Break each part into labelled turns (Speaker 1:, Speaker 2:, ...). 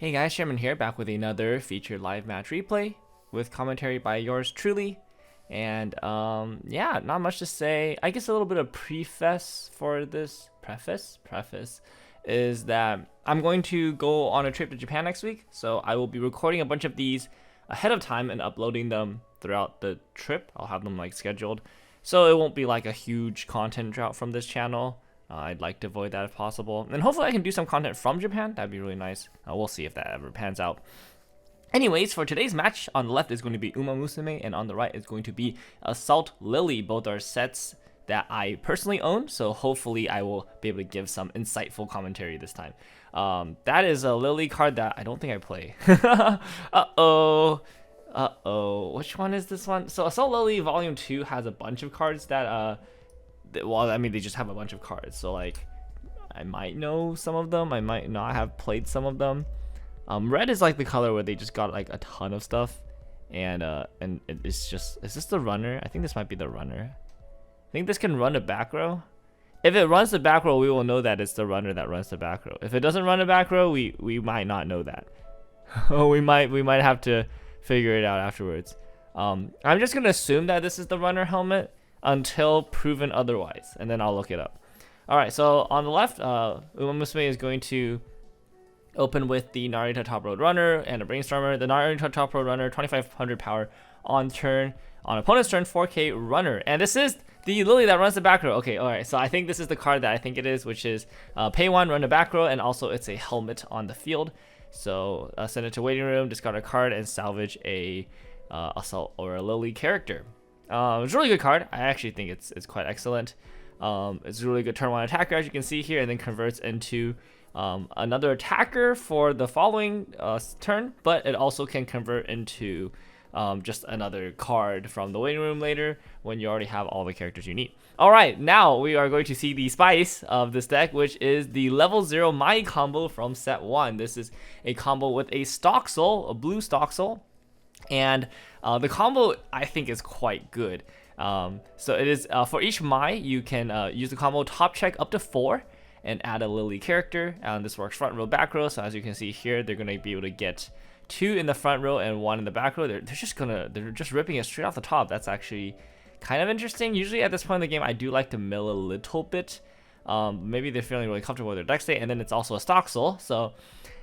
Speaker 1: Hey guys, Sherman here, back with another featured live match replay with commentary by yours truly. And yeah, not much to say. I guess a little bit of preface for this preface is that I'm going to go on a trip to Japan next week, so I will be recording a bunch of these ahead of time and uploading them throughout the trip. I'll have them like scheduled, so it won't be like a huge content drought from this channel. I'd like to avoid that if possible. And hopefully I can do some content from Japan. That'd be really nice. We'll see if that ever pans out. Anyways, for today's match, on the left is going to be Musume, and on the right is going to be Assault Lily. Both are sets that I personally own, so hopefully I will be able to give some insightful commentary this time. That is a Lily card that I don't think I play. Uh-oh. Which one is this one? So Assault Lily Volume 2 has a bunch of cards that well, I mean, they just have a bunch of cards, so like I might know some of them, I might not have played some of them. Red is like the color where they just got like a ton of stuff, and it's just, is this the runner? I think this might be the runner. I think this can run the back row. If it runs the back row, we will know that it's the runner that runs the back row. If it doesn't run the back row, we might not know that. we might have to figure it out afterwards. I'm just gonna assume that this is the runner helmet until proven otherwise, and then I'll look it up. Alright, so on the left, Musume is going to open with the Narita Top Road Runner and a Brainstormer. The Narita Top Road Runner, 2500 power on turn. On opponent's turn, 4k Runner. And this is the Lily that runs the back row. Okay, alright, so I think this is the card that I think it is, which is pay 1, run the back row, and also it's a helmet on the field. So send it to waiting room, discard a card, and salvage a Assault or a Lily character. It's a really good card. I actually think it's quite excellent. It's a really good turn 1 attacker, as you can see here, and then converts into another attacker for the following turn, but it also can convert into just another card from the waiting room later when you already have all the characters you need. Alright, now we are going to see the spice of this deck, which is the level 0 Mai combo from set 1. This is a combo with a Stock Soul, a blue Stock Soul. And the combo I think is quite good. So it is for each Mai you can use the combo top check up to 4 and add a Lily character. And this works front row, back row. So as you can see here, they're gonna be able to get 2 in the front row and 1 in the back row. They're just ripping it straight off the top. That's actually kind of interesting. Usually at this point in the game, I do like to mill a little bit. Maybe they're feeling really comfortable with their deck state, and then it's also a Stock Soul. So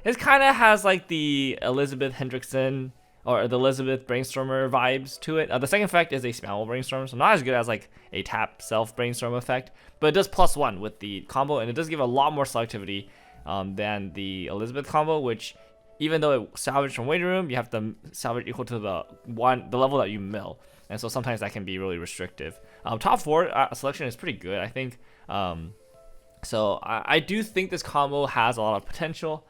Speaker 1: it kind of has like the Elizabeth Hendrickson or the Elizabeth Brainstormer vibes to it. The second effect is a Spammable Brainstorm, so not as good as like a tap self Brainstorm effect, but it does +1 with the combo, and it does give a lot more selectivity than the Elizabeth combo, which even though it salvaged from waiting room, you have to salvage equal to the level that you mill, and so sometimes that can be really restrictive. Top 4 selection is pretty good, I think. So I do think this combo has a lot of potential.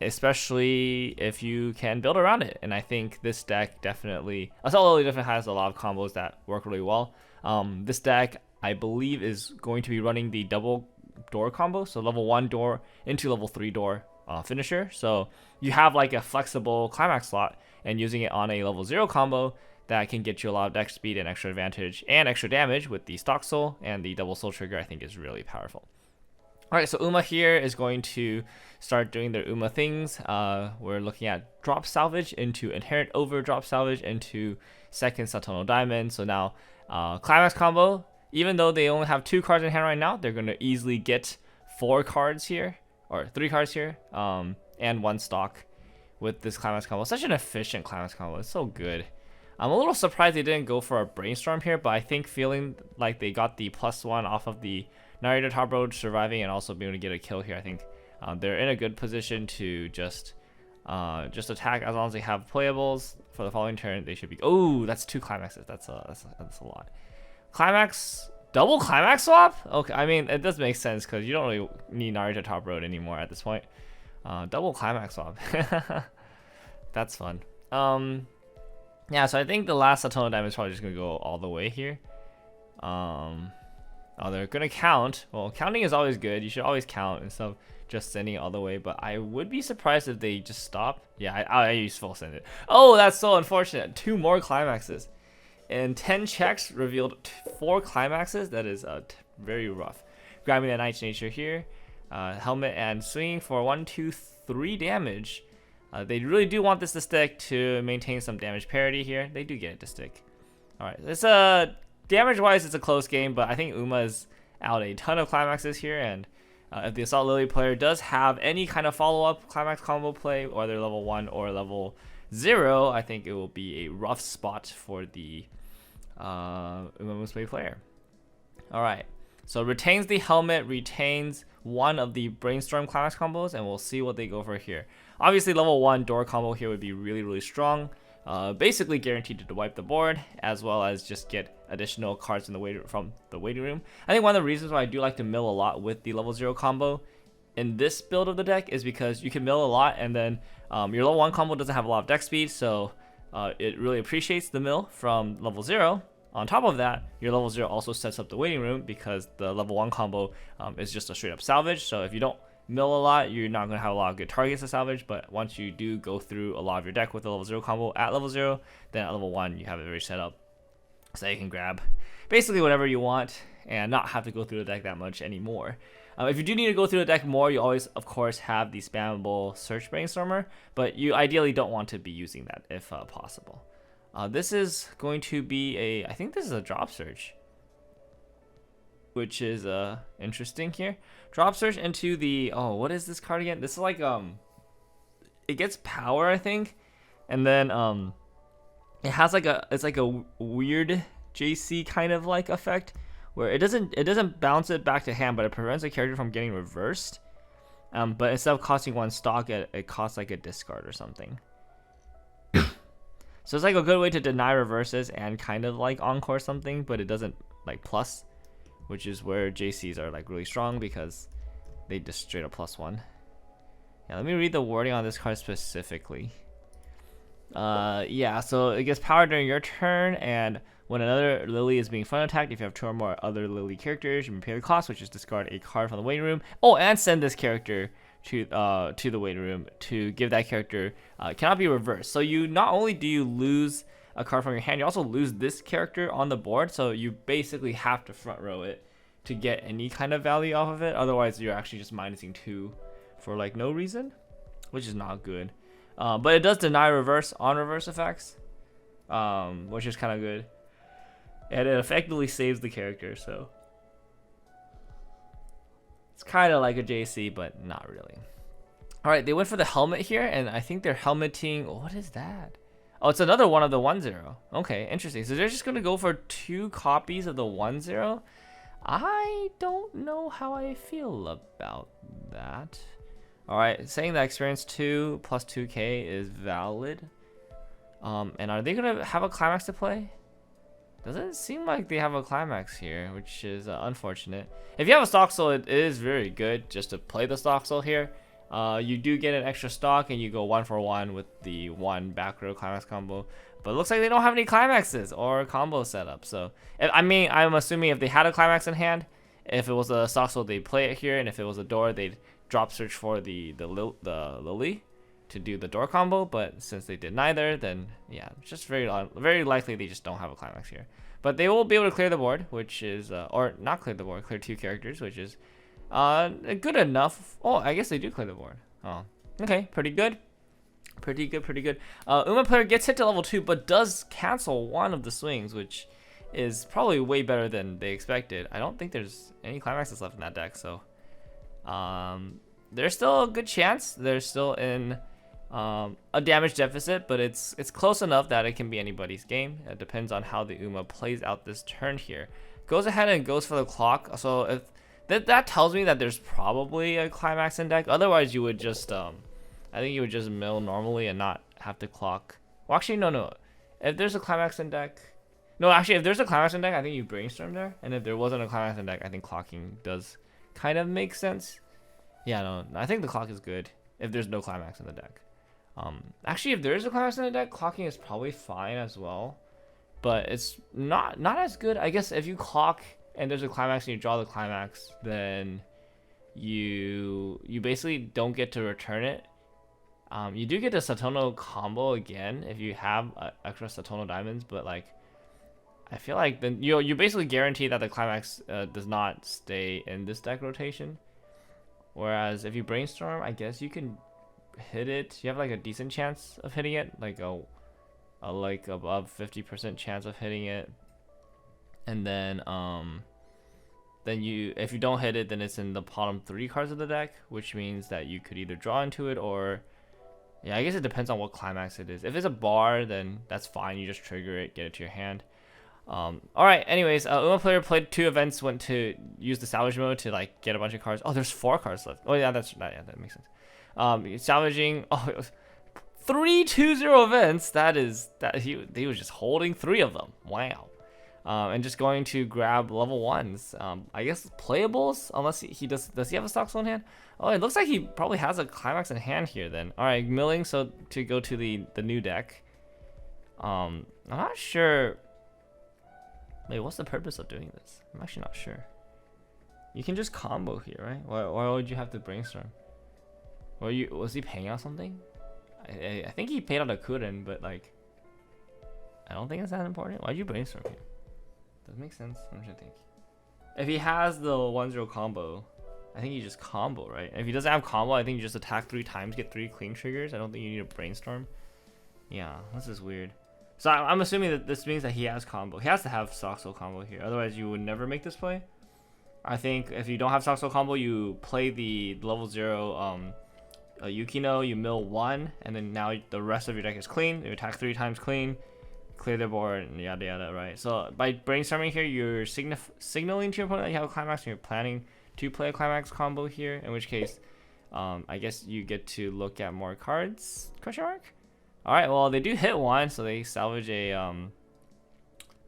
Speaker 1: Especially if you can build around it, and I think this deck definitely, Assault Lily definitely has a lot of combos that work really well. This deck, I believe, is going to be running the double door combo, so level 1 door into level 3 door finisher. So you have like a flexible climax slot, and using it on a level 0 combo that can get you a lot of deck speed and extra advantage and extra damage with the Stock Soul and the double soul trigger, I think is really powerful. Alright, so Uma here is going to start doing their Uma things. We're looking at drop salvage into inherent over drop salvage into second Satono Diamond. So now climax combo, even though they only have 2 cards in hand right now, they're going to easily get 4 cards here, or 3 cards here, and 1 stock with this climax combo. Such an efficient climax combo. It's so good. I'm a little surprised they didn't go for a Brainstorm here, but I think feeling like they got the +1 off of the Narita Top Road surviving and also being able to get a kill here, I think they're in a good position to just attack. As long as they have playables for the following turn, they should be. Oh, that's 2 climaxes. That's a lot. Climax, double climax swap. Okay, I mean it does make sense because you don't really need Narita Top Road anymore at this point. Double climax swap. That's fun. Yeah, so I think the last Satono Diamond is probably just gonna go all the way here. Oh, they're gonna count. Well, counting is always good. You should always count instead of just sending it all the way. But I would be surprised if they just stop. Yeah, I use full send it. Oh, that's so unfortunate. 2 more climaxes. And 10 checks revealed 4 climaxes. That is very rough. Grabbing that Knight's Nature here. helmet and swinging for 1, 2, 3 damage. They really do want this to stick to maintain some damage parity here. They do get it to stick. Alright, it's damage-wise, it's a close game, but I think Uma's out a ton of climaxes here, and if the Assault Lily player does have any kind of follow-up climax combo play, whether level 1 or level 0, I think it will be a rough spot for the Uma Musume player. Alright, so retains the helmet, retains one of the Brainstorm climax combos, and we'll see what they go for here. Obviously, level 1 door combo here would be really, really strong. Basically guaranteed to wipe the board, as well as just get additional cards from the waiting room. I think one of the reasons why I do like to mill a lot with the level 0 combo in this build of the deck is because you can mill a lot, and then your level 1 combo doesn't have a lot of deck speed, so it really appreciates the mill from level 0. On top of that, your level 0 also sets up the waiting room because the level 1 combo is just a straight up salvage. So if you don't mill a lot, you're not going to have a lot of good targets to salvage, but once you do go through a lot of your deck with the level 0 combo at level 0, then at level 1 you have it very set up so you can grab basically whatever you want and not have to go through the deck that much anymore. If you do need to go through the deck more, you always of course have the spammable Search Brainstormer, but you ideally don't want to be using that if possible. This is going to be I think this is a drop search, which is interesting here. Drop search into the, oh, what is this card again? This is like it gets power, I think, and then it has like it's like a weird JC kind of like effect where it doesn't bounce it back to hand, but it prevents a character from getting reversed. But instead of costing 1 stock, it costs like a discard or something. So it's like a good way to deny reverses and kind of like encore something, but it doesn't like plus, which is where JCs are like really strong because they just straight up +1. Yeah, let me read the wording on this card specifically. Yeah, so it gets power during your turn, and when another Lily is being fun attacked, if you have 2 or more other Lily characters, you may pay the cost, which is discard a card from the waiting room. Oh, and send this character to the waiting room to give that character cannot be reversed. So you not only do you lose a card from your hand, you also lose this character on the board. So you basically have to front row it to get any kind of value off of it. Otherwise, you're actually just minusing 2 for like no reason, which is not good. But it does deny reverse on reverse effects, which is kind of good, and it effectively saves the character. So it's kind of like a JC, but not really. All right, they went for the helmet here, and I think they're helmeting. What is that? Oh, it's another one of the 1/0. Okay, interesting. So they're just gonna go for 2 copies of the 1/0. I don't know how I feel about that. All right, saying that experience 2 plus 2k is valid. And are they gonna have a climax to play? Doesn't seem like they have a climax here, which is unfortunate. If you have a stock soul, it is very good just to play the stock soul here. You do get an extra stock, and you go 1 for 1 with the 1 back row climax combo. But it looks like they don't have any climaxes or combo setup. So, I mean, I'm assuming if they had a climax in hand, if it was a stock soul, they'd play it here, and if it was a door, they'd drop search for the Lily to do the door combo. But since they did neither, then yeah, just very likely they just don't have a climax here. But they will be able to clear the board, which is or not clear the board, clear 2 characters, which is good enough. Oh, I guess they do clear the board. Oh, okay, pretty good. Pretty good. Uma player gets hit to level 2, but does cancel 1 of the swings, which is probably way better than they expected. I don't think there's any climaxes left in that deck, so there's still a good chance. They're still in a damage deficit, but it's close enough that it can be anybody's game. It depends on how the Uma plays out this turn here. Goes ahead and goes for the clock. So if that tells me that there's probably a climax in deck. Otherwise, you would just I think you would just mill normally and not have to clock. Well, actually, no. If there's a climax in deck, no, actually, if there's a climax in deck, I think you brainstorm there. And if there wasn't a climax in deck, I think clocking does kind of make sense. Yeah, no, I think the clock is good if there's no climax in the deck. Actually, if there is a climax in the deck, clocking is probably fine as well. But it's not as good. I guess if you clock and there's a climax and you draw the climax, then you basically don't get to return it. You do get the Satono combo again if you have extra Satono diamonds, but like I feel like then you basically guarantee that the climax does not stay in this deck rotation. Whereas if you brainstorm, I guess you can hit it. You have like a decent chance of hitting it, like a like above 50% chance of hitting it. And then you, if you don't hit it, then it's in the bottom 3 cards of the deck, which means that you could either draw into it or, yeah, I guess it depends on what climax it is. If it's a bar, then that's fine. You just trigger it, get it to your hand. All right. Anyways, Uma player played 2 events, went to use the salvage mode to like get a bunch of cards. Oh, there's 4 cards left. Oh yeah, yeah, that makes sense. Salvaging. Oh, it was 3 2-0 events. He was just holding 3 of them. Wow. And just going to grab level 1s. I guess playables, unless he does he have a stock soul in hand? Oh, it looks like he probably has a climax in hand here then. All right, milling, so to go to the new deck. I'm not sure. Wait, what's the purpose of doing this? I'm actually not sure. You can just combo here, right? Why would you have to brainstorm? Was he paying out something? I think he paid out a Kuren, but like, I don't think it's that important. Why'd you brainstorm here? Does it make sense? I'm trying to think. If he has the 1-0 combo, I think you just combo, right? And if he doesn't have combo, I think you just attack 3 times, get 3 clean triggers. I don't think you need a brainstorm. Yeah, this is weird. So I'm assuming that this means that he has combo. He has to have stock soul combo here. Otherwise, you would never make this play. I think if you don't have stock soul combo, you play the level 0 Yukino, you mill 1, and then now the rest of your deck is clean. You attack 3 times clean, clear their board, and yada yada, right? So by brainstorming here, you're signaling to your opponent that you have a climax, and you're planning to play a climax combo here. In which case, I guess you get to look at more cards? Question mark. All right, well, they do hit 1, so they salvage a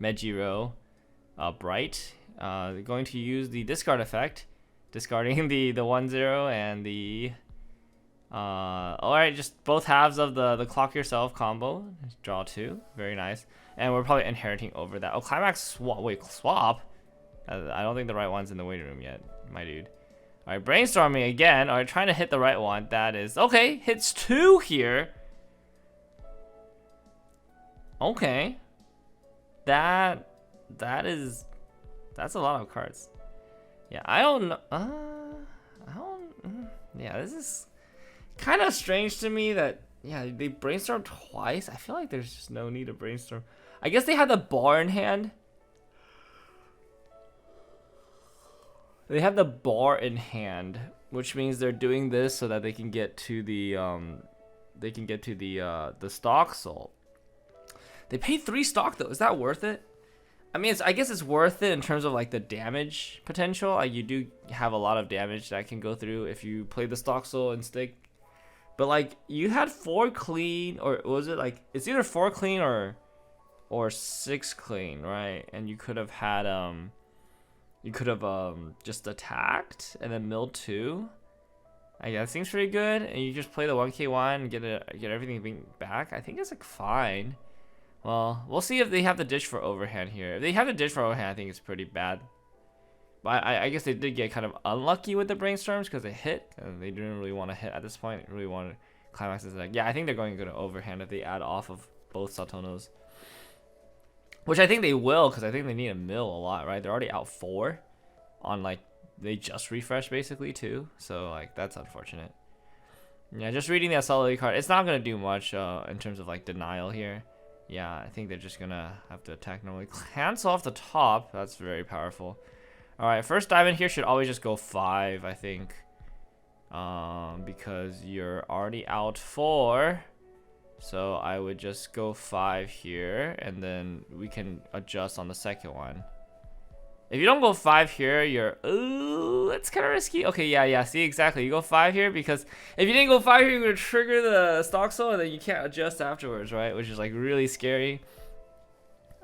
Speaker 1: Mejiro Bright. They're going to use the discard effect, discarding the 1-0 and the all right, just both halves of the clock yourself combo. Draw 2, very nice. And we're probably inheriting over that. Oh, climax swap. Wait, swap. I don't think the right one's in the waiting room yet, my dude. All right, brainstorming again. All right, trying to hit the right one. That is okay. Hits 2 here. Okay, that's a lot of cards. Yeah, I don't know. Yeah, this is kind of strange to me that, yeah, they brainstormed twice. I feel like there's just no need to brainstorm. I guess they had the bar in hand. They have the bar in hand, which means they're doing this so that they can get to the the stock soul. They paid 3 stock though. Is that worth it? I mean, I guess it's worth it in terms of like the damage potential. Like, you do have a lot of damage that can go through if you play the stock soul and stick. But like, you had 4 clean, or was it like, it's either 4 clean or 6 clean, right? And you could have had just attacked and then milled 2. I guess that seems pretty good. And you just play the 1k1 and get everything back. I think it's like fine. Well, we'll see if they have the dish for overhand here. If they have the dish for overhand, I think it's pretty bad. But I guess they did get kind of unlucky with the brainstorms because they hit. And they didn't really want to hit at this point. They really wanted climaxes. Like, yeah, I think they're going to go to overhand if they add off of both Satonos. Which I think they will, because I think they need a mill a lot, right? They're already out 4 on, like, they just refreshed basically too. So, like, that's unfortunate. Yeah, just reading that solid card. It's not going to do much in terms of, like, denial here. Yeah, I think they're just gonna have to attack normally. Cancel off the top. That's very powerful. All right, first diamond here should always just go 5, I think, because you're already out 4. So I would just go 5 here, and then we can adjust on the second one. If you don't go 5 here, you're, ooh, that's kind of risky. Okay, yeah, see, exactly. You go 5 here because if you didn't go 5 here, you're going to trigger the stock soul and then you can't adjust afterwards, right? Which is like really scary.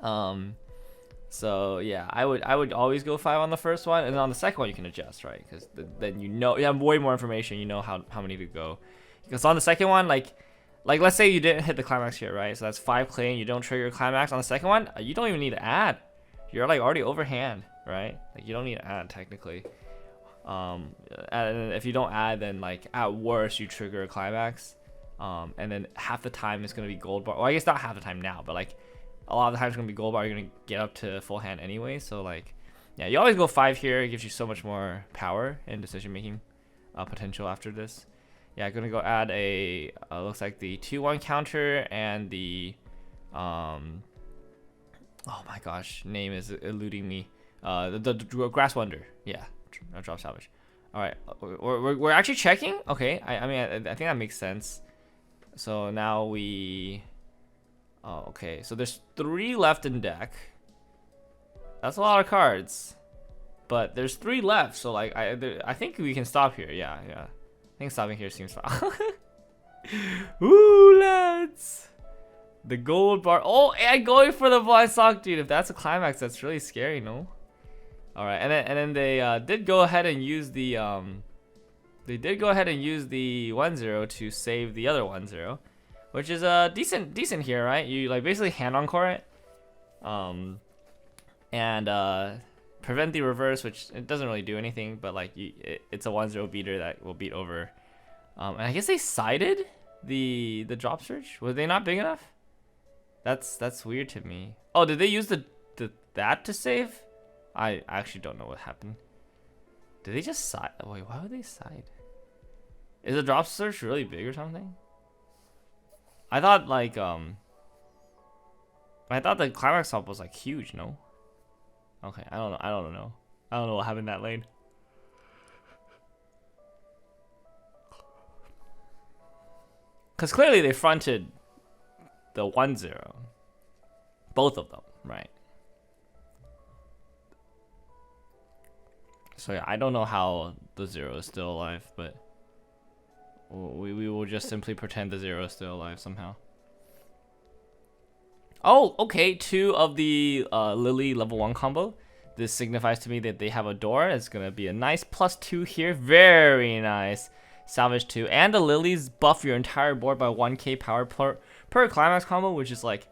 Speaker 1: So yeah, I would always go 5 on the first one, and then on the second one you can adjust, right? Because then you know, you have way more information, you know how many to go. Because on the second one, like let's say you didn't hit the climax here, right? So that's 5 clean, you don't trigger climax. On the second one, you don't even need to add. You're like already overhand, right? Like, you don't need to add technically. And if you don't add, then like at worst you trigger a climax, and then half the time it's gonna be gold bar. Well, I guess not half the time now, but like a lot of the time it's gonna be gold bar. You're gonna get up to full hand anyway. So like, yeah, you always go 5 here. It gives you so much more power in decision making. potential after this. Yeah, gonna go add a looks like the 2-1 counter and the oh my gosh, name is eluding me. The Grass Wonder. Yeah, drop salvage. All right, we're actually checking. Okay, I mean I think that makes sense. So now we. Oh, okay. So there's 3 left in deck. That's a lot of cards, but there's 3 left. So like I think we can stop here. Yeah. I think stopping here seems fine. Ooh, lads. The gold bar. Oh, and going for the blind sock, dude. If that's a climax, that's really scary, no? All right, and then they did go ahead and use the 1-0 to save the other 1-0, which is decent here, right? You like basically hand encore it, and prevent the reverse, which it doesn't really do anything, but like it's a 1-0 beater that will beat over. And I guess they sided the drop search. Was they not big enough? That's weird to me. Oh, did they use that to save? I actually don't know what happened. Did they just side? Wait, why would they side? Is the drop search really big or something? I thought like the climax swap was like huge, no? Okay, I don't know. I don't know what happened in that lane. Cause clearly they fronted the 1-0. Both of them, right? So yeah, I don't know how the 0 is still alive, but we will just simply pretend the 0 is still alive somehow. Oh, okay, 2 of the Lily level 1 combo. This signifies to me that they have a door. It's gonna be a nice +2 here. Very nice. Salvage 2. And the Lilies buff your entire board by 1k power per climax combo, which is like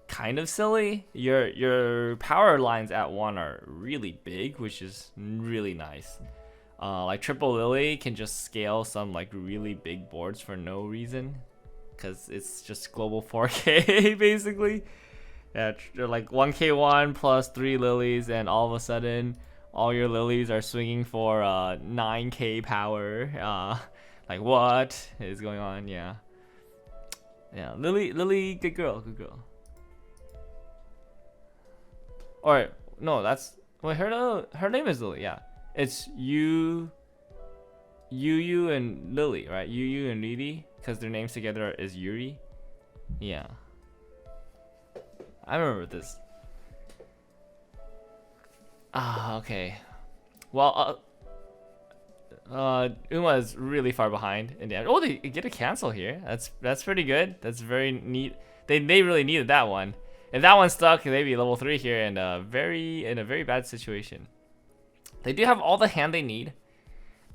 Speaker 1: kind of silly. Your power lines at 1 are really big, which is really nice. Like triple Lily can just scale some like really big boards for no reason, because it's just global 4k basically. Yeah, like 1k1 plus 3 lilies, and all of a sudden all your lilies are swinging for 9k power. Like what is going on? Yeah, Lily, good girl. Or no, that's wait, her name is Lily. Yeah, it's Yu and Lily, right? Yu and Lily, because their names together is Yuri. Yeah, I remember this. Okay. Well, Uma is really far behind in damage. Oh, they get a cancel here. That's pretty good. That's very neat. They really needed that one. If that one stuck, they'd be level 3 here and in a very bad situation. They do have all the hand they need,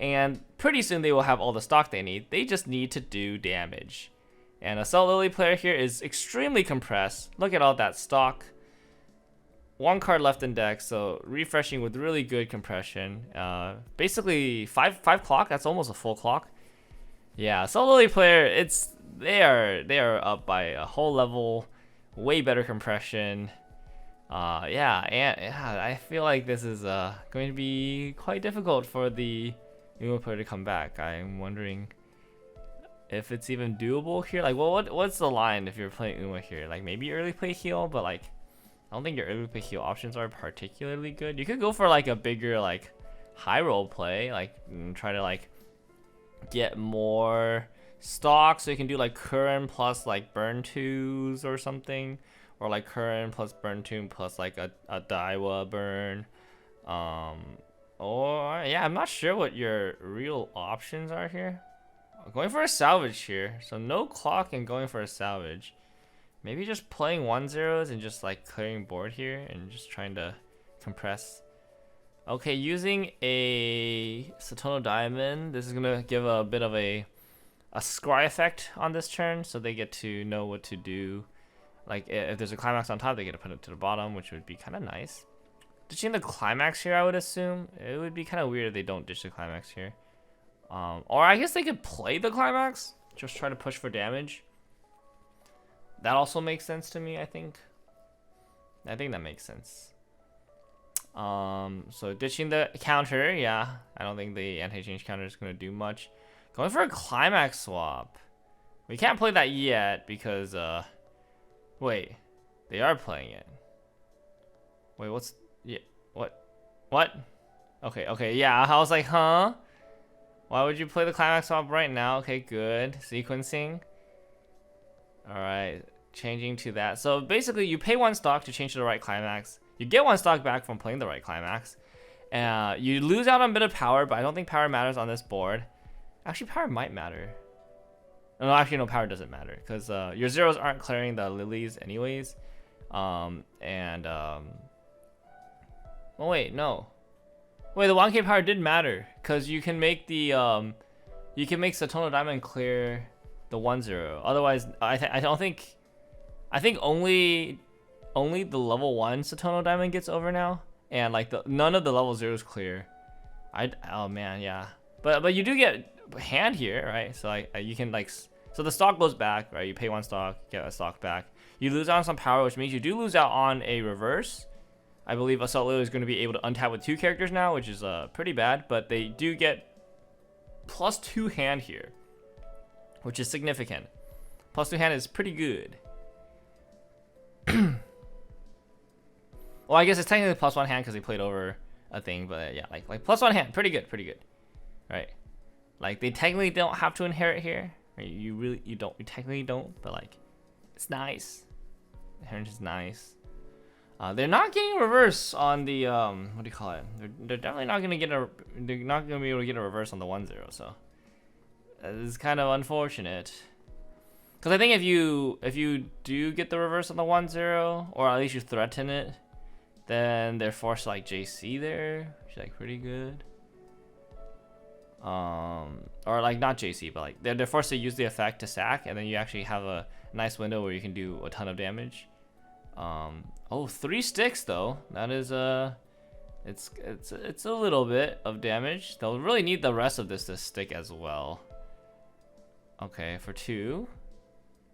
Speaker 1: and pretty soon they will have all the stock they need. They just need to do damage. And a Cell Lily player here is extremely compressed. Look at all that stock. 1 card left in deck, so refreshing with really good compression. Basically 5 clock. That's almost a full clock. Yeah, Cell Lily player, they are up by a whole level. Way better compression. I feel like this is going to be quite difficult for the Uma player to come back. I'm wondering if it's even doable here. Like, well, what's the line if you're playing Uma here? Like, maybe early play heal, but like, I don't think your early play heal options are particularly good. You could go for like a bigger like high roll play, like try to like get more stock, so you can do like current plus like burn 2s or something, or like current plus burn 2 plus like a Daiwa burn. Or yeah, I'm not sure what your real options are here. Going for a salvage here, so no clock and going for a salvage. Maybe just playing 1-0s and just like clearing board here and just trying to compress. Okay, using a Satono Diamond, this is gonna give a bit of a scry effect on this turn, so they get to know what to do. Like if there's a climax on top, they get to put it to the bottom, which would be kind of nice. Ditching the climax here, I would assume. It would be kind of weird if they don't ditch the climax here. Or I guess they could play the climax, just try to push for damage. That also makes sense to me, I think. I think that makes sense. So ditching the counter, yeah. I don't think the anti-change counter is gonna do much. Going for a climax swap. We can't play that yet because wait, they are playing it. Wait, what's what? Okay, yeah. I was like, huh? Why would you play the climax swap right now? Okay, good. Sequencing. All right, changing to that. So basically, you pay 1 stock to change to the right climax. You get 1 stock back from playing the right climax. You lose out on a bit of power, but I don't think power matters on this board. Actually, power might matter. No, actually, no, power doesn't matter because your zeros aren't clearing the lilies anyways. Oh wait, no. Wait, the 1k power did matter because you can make the you can make Satono Diamond clear the 1-0. Otherwise, I think only the level 1 Satono Diamond gets over now, and like none of the level 0s clear. Oh man, yeah. But you do get hand here, right? So like you can like, so the stock goes back, right? You pay 1 stock, get a stock back. You lose out on some power, which means you do lose out on a reverse. I believe Assault Lily is going to be able to untap with 2 characters now, which is pretty bad, but they do get +2 hand here, which is significant. +2 hand is pretty good. Well, I guess it's technically +1 hand because they played over a thing, but yeah, like +1 hand, pretty good, right? Like they technically don't have to inherit here. Right? You technically don't, but like it's nice. Inheritance is nice. They're not getting a reverse on the what do you call it? They're definitely not gonna get a. They're not gonna be able to get a reverse on the 1-0. So it's kind of unfortunate. Because I think if you do get the reverse on the 1-0, or at least you threaten it, then they're forced to like JC there, which is like pretty good. Or like not JC, but like they're forced to use the effect to sack, and then you actually have a nice window where you can do a ton of damage. Oh, 3 sticks though. That is it's a little bit of damage. They'll really need the rest of this to stick as well. Okay, for 2.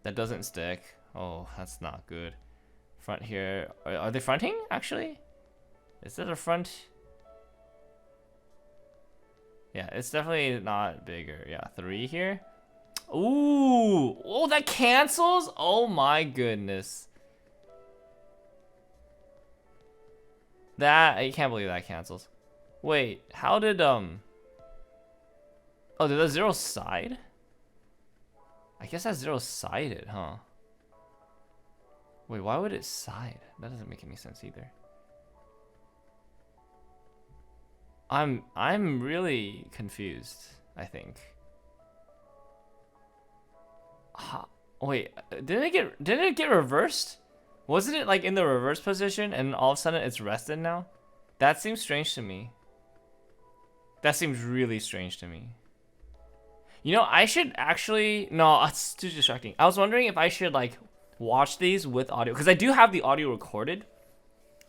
Speaker 1: That doesn't stick. Oh, that's not good. Front here. Are they fronting actually? Is that a front? Yeah, it's definitely not bigger. Yeah, 3 here. Ooh, oh, that cancels. Oh my goodness. That, I can't believe that cancels. Wait, how did oh, did the 0 side? I guess that 0 sided, huh? Wait, why would it side? That doesn't make any sense either. I'm really confused, I think. Wait, didn't it get reversed? Wasn't it like in the reverse position and all of a sudden it's rested now? That seems strange to me. That seems really strange to me. You know, I should actually, no, it's too distracting. I was wondering if I should like watch these with audio, because I do have the audio recorded,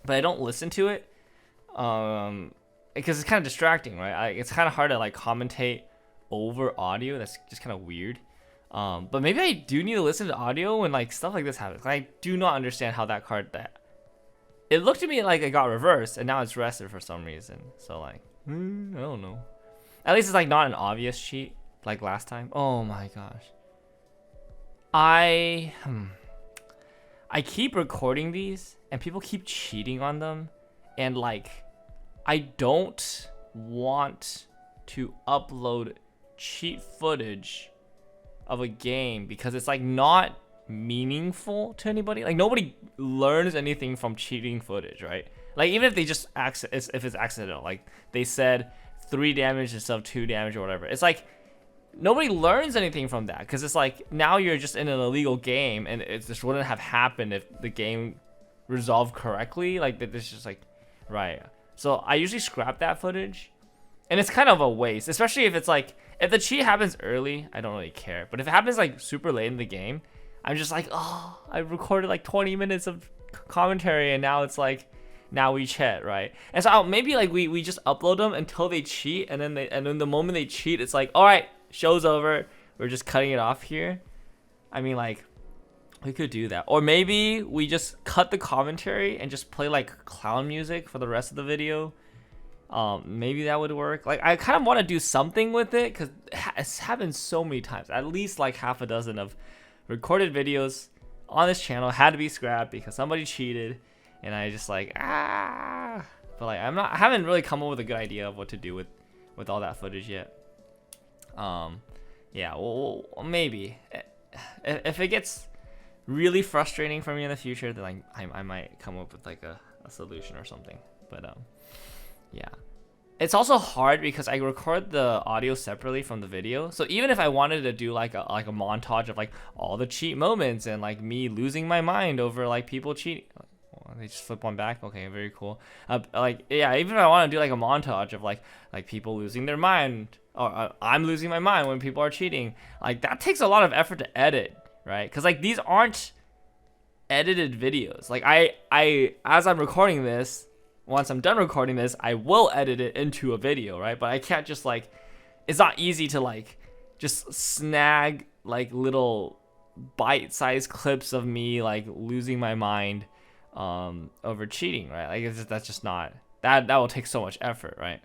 Speaker 1: but I don't listen to it. Because it's kind of distracting, right? It's kind of hard to like commentate over audio. That's just kind of weird. But maybe I do need to listen to audio when like stuff like this happens. I do not understand how that card, that it looked to me like it got reversed and now it's rested for some reason. So like, I don't know. At least it's like not an obvious cheat like last time. Oh my gosh. I keep recording these and people keep cheating on them, and like I don't want to upload cheat footage of a game because it's like not meaningful to anybody. Like nobody learns anything from cheating footage, right? Like even if they just if it's accidental, like they said 3 damage instead of 2 damage or whatever, it's like nobody learns anything from that, because it's like now you're just in an illegal game and it just wouldn't have happened if the game resolved correctly. Like it's just like, right. So I usually scrap that footage, and it's kind of a waste, especially if it's like, if the cheat happens early, I don't really care. But if it happens like super late in the game, I'm just like, oh, I recorded like 20 minutes of commentary and now it's like, now we chat, right? And so maybe like we just upload them until they cheat, and then the moment they cheat, it's like, all right, show's over. We're just cutting it off here. I mean, like, We could do that. Or maybe we just cut the commentary and just play like clown music for the rest of the video. Maybe that would work. Like, I kind of want to do something with it because it's happened so many times. At least like half a dozen of recorded videos on this channel had to be scrapped because somebody cheated, and I just like But like I haven't really come up with a good idea of what to do with all that footage yet. Yeah, well, maybe if it gets really frustrating for me in the future, then like I might come up with like a solution or something. But yeah, it's also hard because I record the audio separately from the video. So even if I wanted to do like a montage of like all the cheat moments and like me losing my mind over like people cheating, they just flip one back. Okay, very cool. Like, yeah, even if I want to do like a montage of like people losing their mind, or I'm losing my mind when people are cheating, like that takes a lot of effort to edit, right? Because like these aren't edited videos. Like I as I'm recording this, once I'm done recording this, I will edit it into a video, right? But I can't just like, it's not easy to like just snag like little bite-sized clips of me like losing my mind over cheating, right? Like that's just not, that will take so much effort, right?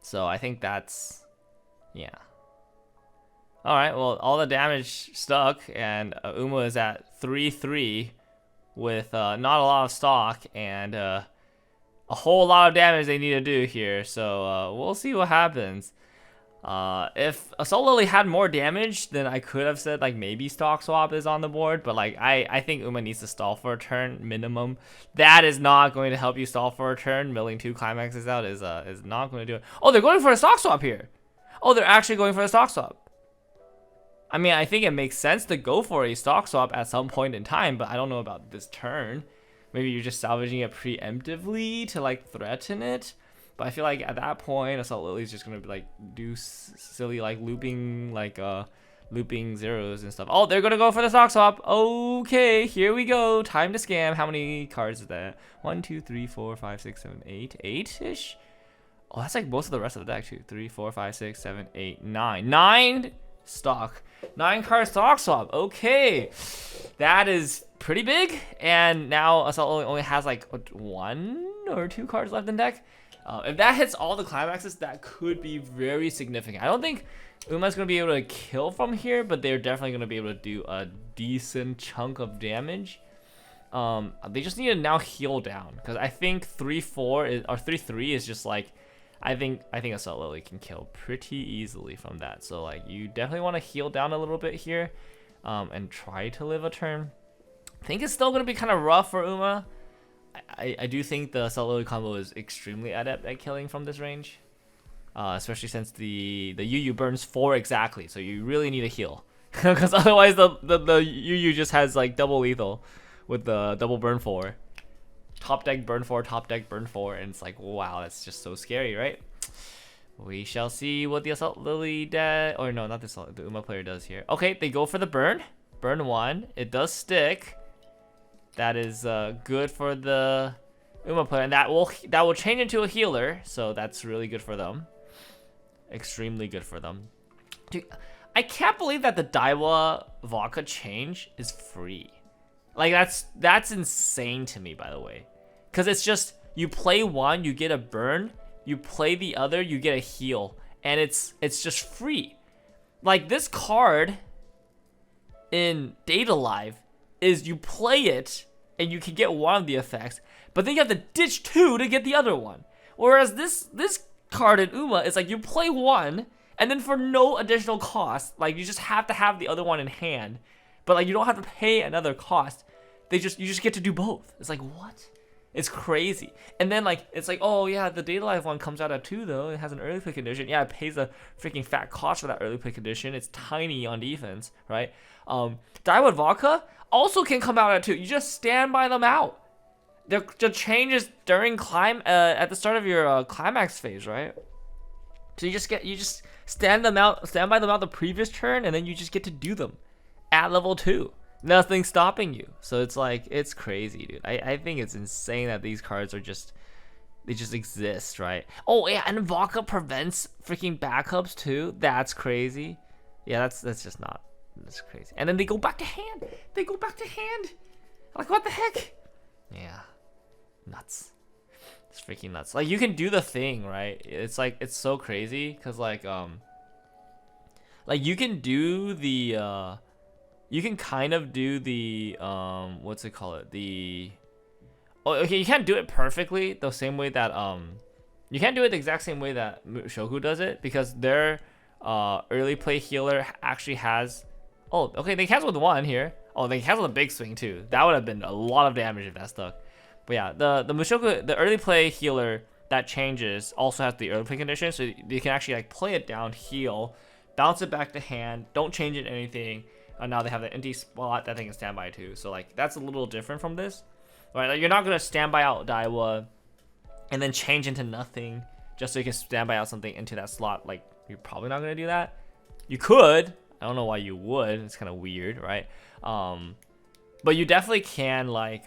Speaker 1: So I think that's, yeah. All right, well, all the damage stuck, and Uma is at 3-3 with not a lot of stock and a whole lot of damage they need to do here. So we'll see what happens. If Assault Lily had more damage, then I could have said like maybe stock swap is on the board, but like I think Uma needs to stall for a turn minimum. That is not going to help you stall for a turn. Milling 2 climaxes out is not going to do it. Oh, they're going for a stock swap here. Oh, they're actually going for a stock swap. I mean, I think it makes sense to go for a stock swap at some point in time, but I don't know about this turn. Maybe you're just salvaging it preemptively to like threaten it. But I feel like at that point, Assault Lily's just gonna be like do silly like looping zeros and stuff. Oh, they're gonna go for the stock swap. Okay, here we go. Time to scam. How many cards is that? 1, 2, 3, 4, 5, 6, 7, 8. 8-ish? Oh, that's like most of the rest of the deck too. 3, 4, 5, 6, 7, 8, 9. 9 stock. 9 card stock swap. Okay, that is pretty big. And now Assault Lily only has like 1 or 2 cards left in deck. If that hits all the climaxes, that could be very significant. I don't think Uma's going to be able to kill from here, but they're definitely going to be able to do a decent chunk of damage. They just need to now heal down, because I think 3-4 or 3-3 is just like, I think Assault Lily can kill pretty easily from that. So like you definitely want to heal down a little bit here, and try to live a turn. I think it's still going to be kind of rough for Uma. I do think the Assault Lily combo is extremely adept at killing from this range, especially since the UU burns 4 exactly, so you really need a heal, because otherwise the UU just has like double lethal with the double burn 4, top deck burn 4, top deck burn 4, and it's like, wow, that's just so scary, right? We shall see what the Assault Lily or no, not the Uma player does here. Okay, they go for the burn 1. It does stick. That is good for the Uma player, and that will change into a healer, so that's really good for them. Extremely good for them. Dude, I can't believe that the Daiwa Vodka change is free. Like that's insane to me, by the way, because it's just you play one, you get a burn, you play the other, you get a heal, and it's just free. Like this card in Data Live is you play it and you can get one of the effects, but then you have to ditch 2 to get the other one. Whereas this card in Uma is like you play one, and then for no additional cost, like you just have to have the other one in hand, but like you don't have to pay another cost. You just get to do both. It's like, what? It's crazy. And then like it's like, oh yeah, the Data Life one comes out at 2 though. It has an early play condition. Yeah, it pays a freaking fat cost for that early play condition. It's tiny on defense, right? Daiwa Vodka also can come out at 2. You just stand by them out. The changes during at the start of your climax phase, right? So you just stand by them out the previous turn, and then you just get to do them at level 2. Nothing stopping you. So it's like, it's crazy, dude. I think it's insane that these cards are they just exist, right? Oh yeah, and Vodka prevents freaking backups too. That's crazy. Yeah, that's just not That's crazy. And then they go back to hand. They go back to hand. Like, what the heck? Yeah. Nuts. It's freaking nuts. Like, you can do the thing, right? It's like, it's so crazy because like you can do the you can kind of do the what's it called? The okay, you can't do it perfectly the same way that you can't do it the exact same way that Mushoku does it, because their early play healer actually has, oh, okay, they cancel with one here. Oh, they cancel the big swing too. That would have been a lot of damage if that stuck. But yeah, the Mushoku, the early play healer that changes also has the early play condition, so you can actually like play it down, heal, bounce it back to hand, don't change it anything, and now they have the empty spot that they can standby too. So like that's a little different from this, right? Like, you're not gonna standby out Daiwa and then change into nothing just so you can standby out something into that slot. Like, you're probably not gonna do that. You could. I don't know why you would. It's kind of weird, right? But you definitely can like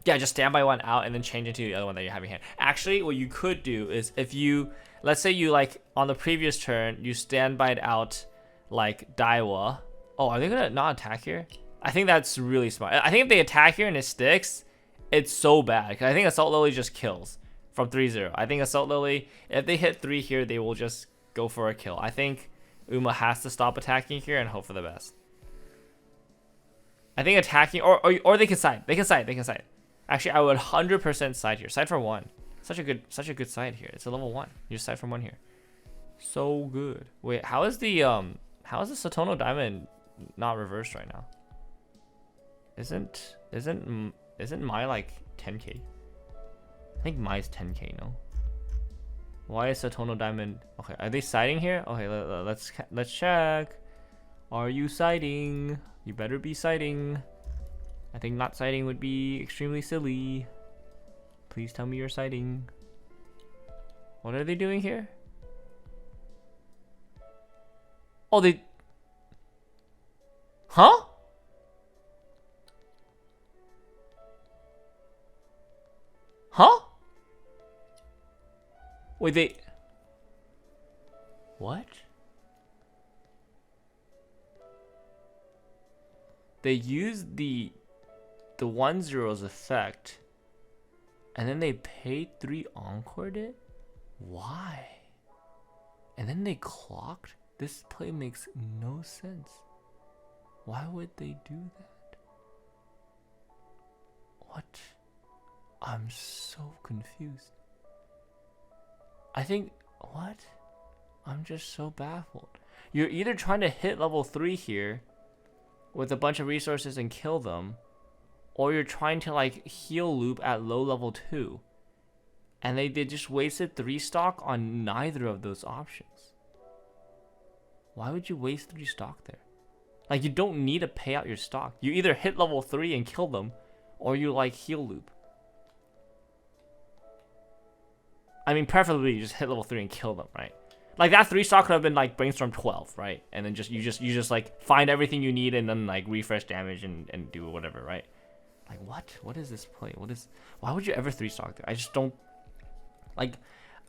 Speaker 1: yeah, just standby one out and then change into the other one that you have in hand. Actually, what you could do is, if you, let's say you like on the previous turn you standbyed out like Daiwa. Oh, are they gonna not attack here? I think that's really smart. I think if they attack here and it sticks, it's so bad. Cause I think Assault Lily just kills from 3-0. I think Assault Lily, if they hit 3 here, they will just go for a kill. I think Uma has to stop attacking here and hope for the best. I think attacking, or they can side. They can side. Actually, I would 100% side here. Side for 1. Such a good side here. It's a level 1. You just side from 1 here. So good. Wait, how is the Satono Diamond not reversed right now? Isn't my like 10k? I think mine's 10k, no? Why is Satono Diamond? Okay, are they siding here? Okay, let's check. Are you siding? You better be siding. I think not siding would be extremely silly. Please tell me you're siding. What are they doing here? Oh, they... Huh? Huh? Wait, they... What? They used the 1-0's effect, and then they paid 3 encored it? Why? And then they clocked? This play makes no sense. Why would they do that? What? I'm so confused. I think, what? I'm just so baffled. You're either trying to hit level 3 here with a bunch of resources and kill them, or you're trying to like heal loop at low level 2. And they just wasted 3 stock on neither of those options. Why would you waste 3 stock there? Like, you don't need to pay out your stock. You either hit level 3 and kill them, or you like heal loop. I mean, preferably you just hit level 3 and kill them, right? Like, that 3 stock could have been like brainstorm 12, right? And then you just like find everything you need and then like refresh damage and do whatever, right? Like, what is this play? Why would you ever 3 stock there? I just don't like.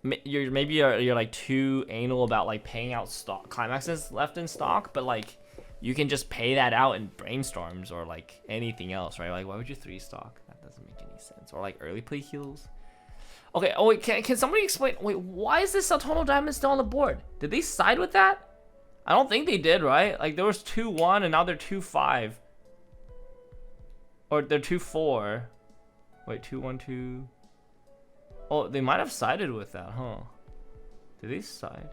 Speaker 1: Maybe you're like too anal about like paying out stock climaxes left in stock, but like you can just pay that out in brainstorms or like anything else, right? Like, why would you 3 stock? That doesn't make any sense. Or like early play heals. Okay, oh wait, can somebody explain, wait, why is this Satono Diamond still on the board? Did they side with that? I don't think they did, right? Like, there was 2-1 and now they're 2-5. Or they're 2-4. Wait, 2-1-2. Oh, they might have sided with that, huh? Did they side?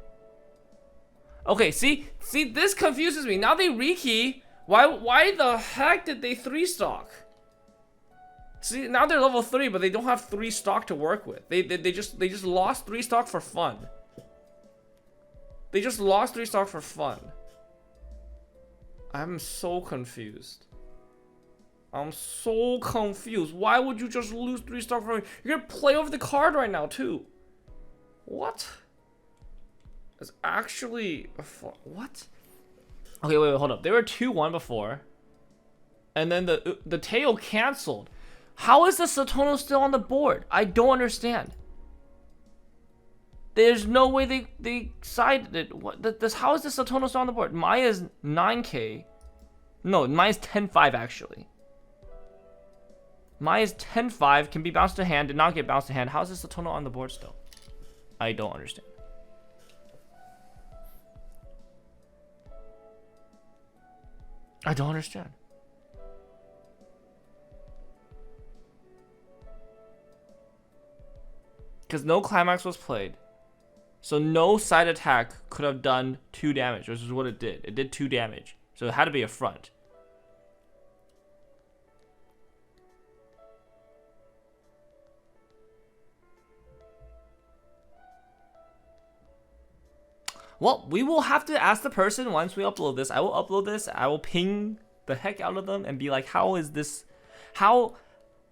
Speaker 1: Okay, see, this confuses me. Now they rekey. Why the heck did they 3 stock? See, now they're level 3, but they don't have 3 stock to work with. They just lost 3 stock for fun. They just lost 3 stock for fun. I'm so confused. I'm so confused. Why would you just lose 3 stock for fun? You're gonna play over the card right now too. What? It's actually what? Okay, wait, hold up. They were 2-1 before, and then the tail canceled. How is the Satono still on the board? I don't understand. There's no way they sided it. What? This, how is this Satono still on the board? Maya's 9k. No, Maya's 10-5 actually. Maya's 10-5 can be bounced to hand, did not get bounced to hand. How is this Satono on the board still? I don't understand. I don't understand. Because no climax was played. So no side attack could have done 2 damage, which is what it did. It did 2 damage. So it had to be a front. Well, we will have to ask the person once we upload this. I will upload this. I will ping the heck out of them and be like, how is this? How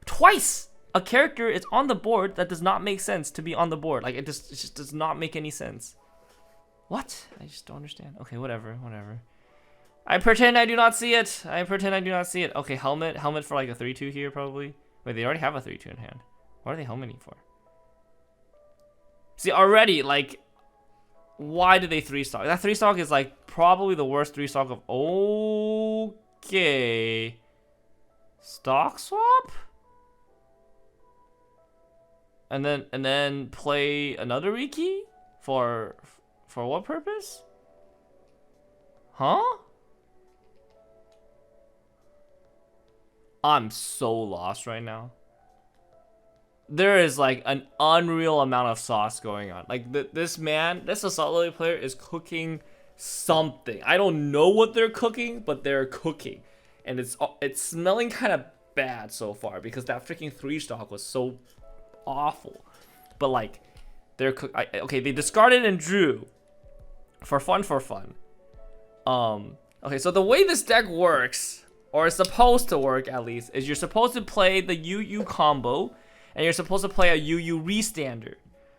Speaker 1: twice a character is on the board that does not make sense to be on the board? Like, it just does not make any sense. What? I just don't understand. Okay, whatever. I pretend I do not see it. Okay, helmet for like a 3-2 here probably. Wait, they already have a 3-2 in hand. What are they helmeting for? See, already, like, why did they 3-stock? That 3-stock is like probably the worst 3-stock of. Okay, stock swap, and then play another Riki for what purpose? Huh? I'm so lost right now. There is like an unreal amount of sauce going on. Like this assault lily player is cooking something. I don't know what they're cooking, but they're cooking, and it's smelling kind of bad so far because that freaking 3-stock was so awful. But like they're okay. They discarded and drew for fun. Okay, so the way this deck works, or is supposed to work at least, is you're supposed to play the UU combo. And you're supposed to play a UU re-standard.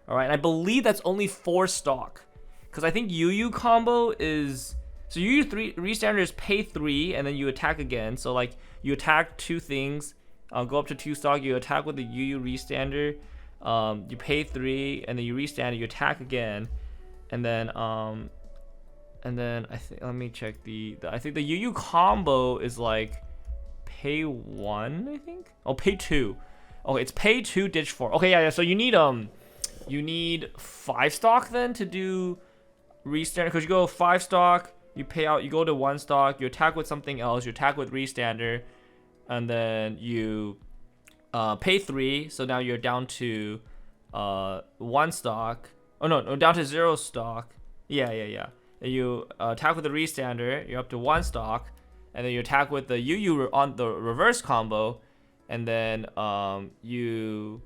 Speaker 1: Alright, and I believe that's only 4 stock. Because I think UU combo is... So UU re-standard is pay 3, and then you attack again. So like, you attack 2 things, go up to 2 stock, you attack with the UU re-standard, you pay 3, and then you re-standard, you attack again. And then I think, let me check I think the UU combo is like pay 1, I think? Oh, pay 2. Okay, it's pay 2, ditch 4. Okay, yeah. So you need 5 stock then to do re-standard, because you go 5 stock, you pay out, you go to 1 stock, you attack with something else, you attack with re-standard, and then you pay 3. So now you're down to 1 stock. Oh no, down to 0 stock. Yeah. And you attack with the re-standard, you're up to 1 stock, and then you attack with the UU on the reverse combo. And then you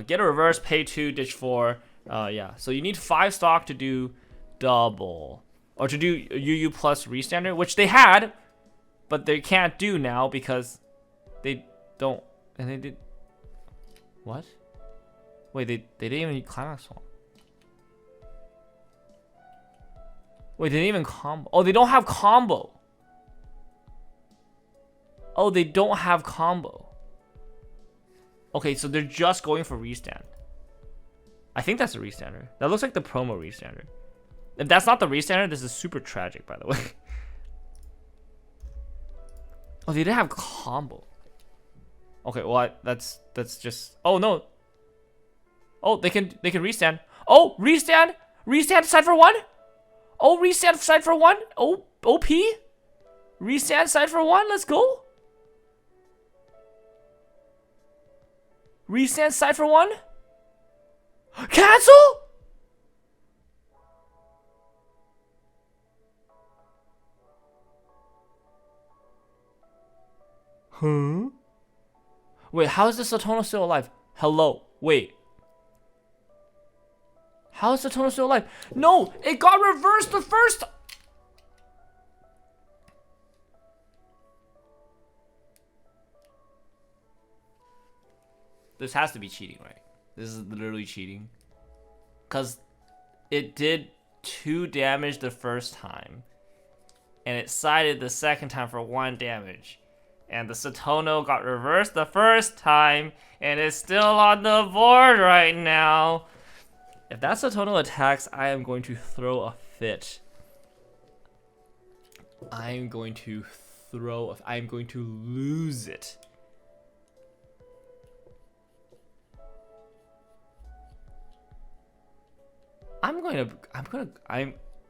Speaker 1: get a reverse, pay 2, ditch 4. Yeah, so you need 5 stock to do double, or to do UU plus re-standard, which they had, but they can't do now because they don't. And they did what? Wait, they didn't even need climax swamp. Wait, they didn't even combo. Oh, they don't have combo. Oh, they don't have combo. Okay, so they're just going for restand. I think that's a restander. That looks like the promo restander. If that's not the restander, this is super tragic, by the way. Oh, they didn't have combo. Okay, well, that's just. Oh no. Oh, they can restand. Oh, restand side for 1. Oh, restand side for 1. Oh, OP. Restand side for 1. Let's go. Restand side for 1. Cancel? Huh? Wait, how is the Satono still alive? Hello. Wait. How is Satono still alive? No, it got reversed the first. This has to be cheating, right? This is literally cheating. Because it did 2 damage the first time. And it sided the second time for 1 damage. And the Satono got reversed the first time. And it's still on the board right now. If that's the total attacks, I am going to throw a fit. I'm going to lose it.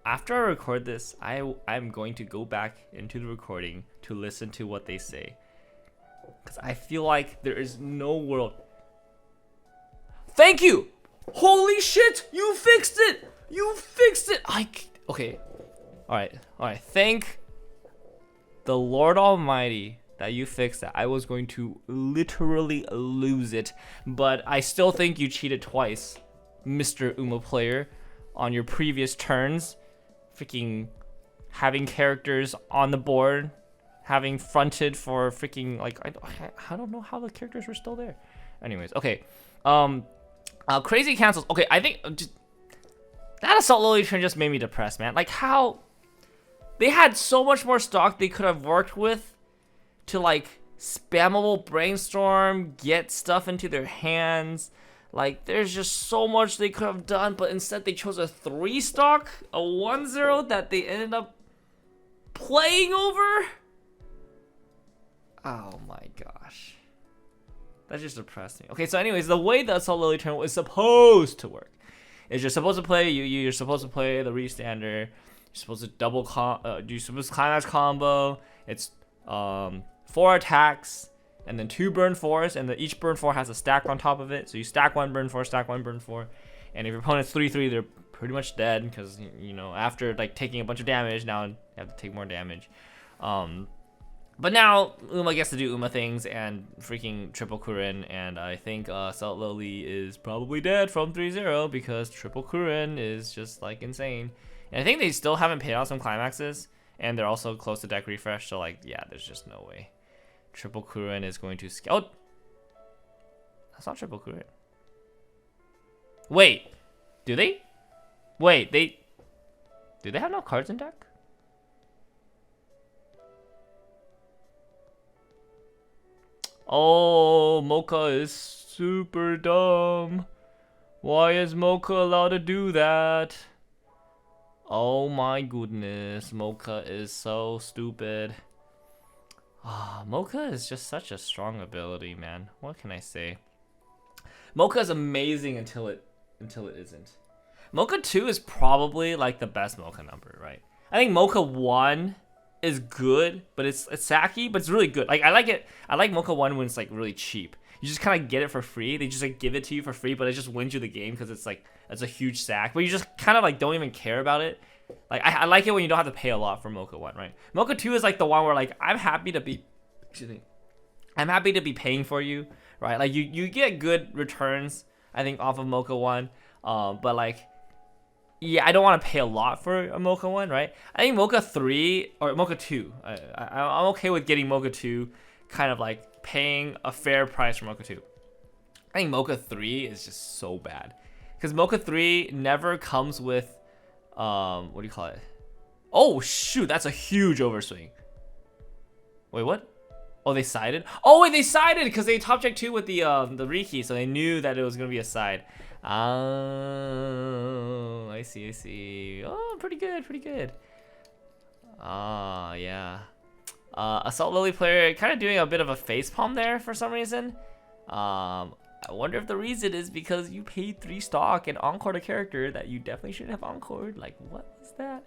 Speaker 1: After I record this, I'm going to go back into the recording to listen to what they say. Because I feel like there is no world. Thank you! Holy shit! You fixed it! You fixed it! Okay. Alright. Thank the Lord Almighty that you fixed that. I was going to literally lose it. But I still think you cheated twice, Mr. Uma player, on your previous turns. Freaking having characters on the board, having fronted for freaking, like, I don't know how the characters were still there. Anyways, okay. Crazy cancels. Okay, I think that Assault Lily turn just made me depressed, man. Like, how they had so much more stock they could have worked with to, like, spammable brainstorm, get stuff into their hands. Like, there's just so much they could have done, but instead they chose a 3 stock, a 1-0 that they ended up playing over. Oh my gosh. That just depressed me. Okay, so anyways, the way the Assault Lily turn was supposed to work is you're supposed to play you're supposed to play the restander. You're supposed to you're supposed to climax combo. It's 4 attacks and then 2 burn 4s, and each burn 4 has a stack on top of it. So you stack 1 burn 4, stack 1 burn 4, and if your opponent's 3/3, they're pretty much dead because, you know, after like taking a bunch of damage, now you have to take more damage. But now Uma gets to do Uma things and freaking triple Kurin, and I think Assault Lily is probably dead from 3-0 because triple Kurin is just like insane. And I think they still haven't paid out some climaxes, and they're also close to deck refresh, so like, yeah, there's just no way. Triple Kurin is going to scale. Oh, that's not triple Kurin. Wait, do they? Wait, do they have no cards in deck? Oh, Mocha is super dumb. Why is Mocha allowed to do that? Oh my goodness, Mocha is so stupid. Mocha is just such a strong ability, man. What can I say? Mocha is amazing until it isn't. Mocha 2 is probably like the best Mocha number, right? I think Mocha 1 is good, but it's sacky, but it's really good. Like, I like it. I like Mocha 1 when it's like really cheap. You just kind of get it for free. They just like give it to you for free, but it just wins you the game because it's like, it's a huge sack. But you just kind of like don't even care about it. Like, I like it when you don't have to pay a lot for Mocha 1, right? Mocha 2 is like the one where like I'm happy to be, I'm happy to be paying for you, right? Like you get good returns, I think, off of Mocha 1. But like, yeah, I don't want to pay a lot for a Mocha 1, right? I think Mocha 3 or Mocha 2, I'm okay with getting Mocha 2, kind of like paying a fair price for Mocha 2. I think Mocha 3 is just so bad because Mocha 3 never comes with what do you call it? Oh shoot, that's a huge overswing. Wait, what? Oh, they sided? Oh wait, they sided because they top checked 2 with the Riki, so they knew that it was gonna be a side. Oh, I see. Oh, pretty good. Yeah. Assault Lily player kind of doing a bit of a facepalm there for some reason. I wonder if the reason is because you paid 3 stock and encored a character that you definitely shouldn't have encored. Like, what was that?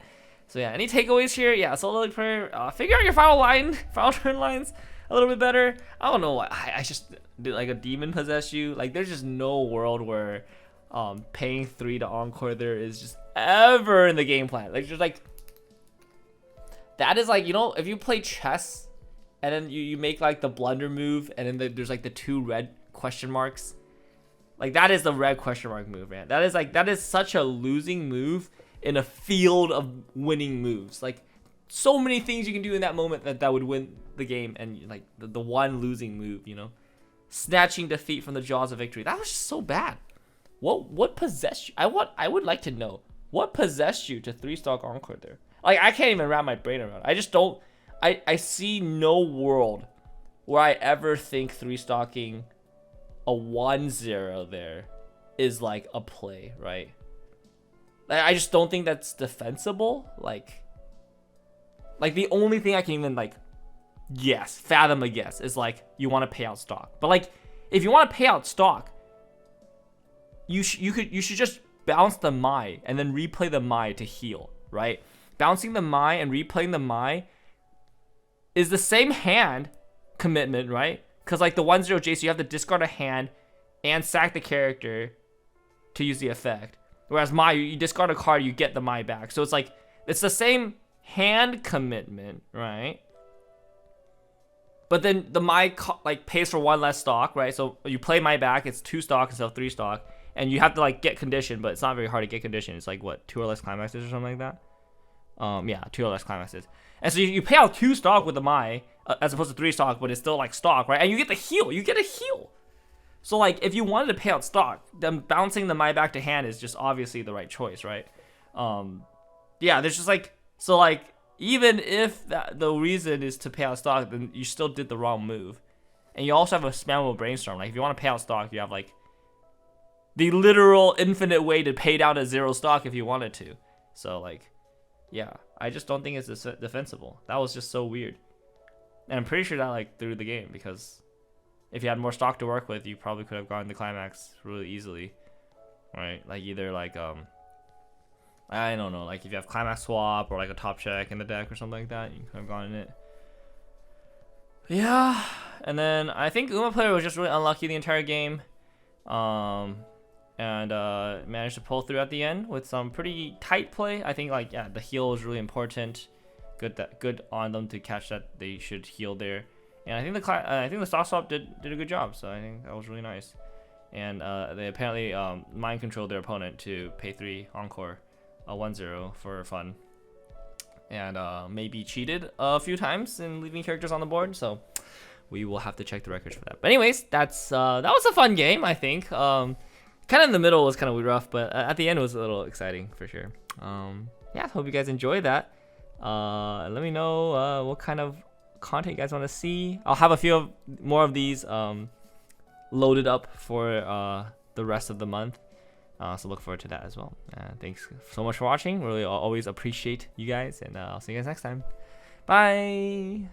Speaker 1: So yeah, any takeaways here? Yeah, Assault Lily player, figure out your final turn lines a little bit better. I don't know why. I just did like a demon possess you. Like, there's just no world where paying 3 to encore there is just ever in the game plan. Like, just like that is like, you know, if you play chess and then you make like the blunder move and then there's like the 2 red question marks, like that is the red question mark move, man. That is such a losing move in a field of winning moves. Like, so many things you can do in that moment that would win the game, and like the one losing move, you know, snatching defeat from the jaws of victory. That was just so bad. What possessed you? I would like to know what possessed you to 3 stock encore there. Like, I can't even wrap my brain around it. I just don't. I see no world where I ever think 3 stocking a 1-0 there is like a play, right? I just don't think that's defensible. Like the only thing I can even like fathom a guess is like you want to pay out stock. But like if you want to pay out stock, you should just bounce the Mai and then replay the Mai to heal, right? Bouncing the Mai and replaying the Mai is the same hand commitment, right? Because like the 1/0 J, so you have to discard a hand and sack the character to use the effect. Whereas Mai, you discard a card, you get the Mai back. So it's like, it's the same hand commitment, right? But then the Mai like pays for 1 less stock, right? So you play Mai back, it's 2 stock instead of 3 stock. And you have to like get condition, but it's not very hard to get condition. It's like what, 2 or less climaxes or something like that? Yeah, 2 or less climaxes. And so you pay out 2 stock with the Mai, as opposed to 3 stock, but it's still like stock, right? And you get the heal, you get a heal. So like if you wanted to pay out stock, then bouncing the Mai back to hand is just obviously the right choice, right? Yeah, there's just like, so like even if the reason is to pay out stock, then you still did the wrong move. And you also have a spammable brainstorm. Like if you want to pay out stock, you have like the literal infinite way to pay down a 0 stock if you wanted to. So like, yeah, I just don't think it's defensible. That was just so weird. And I'm pretty sure that like threw the game, because if you had more stock to work with, you probably could have gotten the climax really easily, right? Like either like I don't know, like if you have climax swap or like a top check in the deck or something like that, you could have gotten it. Yeah, and then I think Uma player was just really unlucky the entire game, and managed to pull through at the end with some pretty tight play. I think like, yeah, the heal was really important. Good on them to catch that they should heal there. And I think the stock swap did a good job, so I think that was really nice. And they apparently mind controlled their opponent to pay 3 encore, 1/0 for fun, and maybe cheated a few times in leaving characters on the board. So we will have to check the records for that. But anyways, that was a fun game, I think. Kind of in the middle was kind of rough, but at the end it was a little exciting for sure. Yeah, hope you guys enjoyed that. Let me know what kind of content you guys want to see. I'll have a few more of these loaded up for the rest of the month, so look forward to that as well. Thanks so much for watching. Really always appreciate you guys, and I'll see you guys next time. Bye.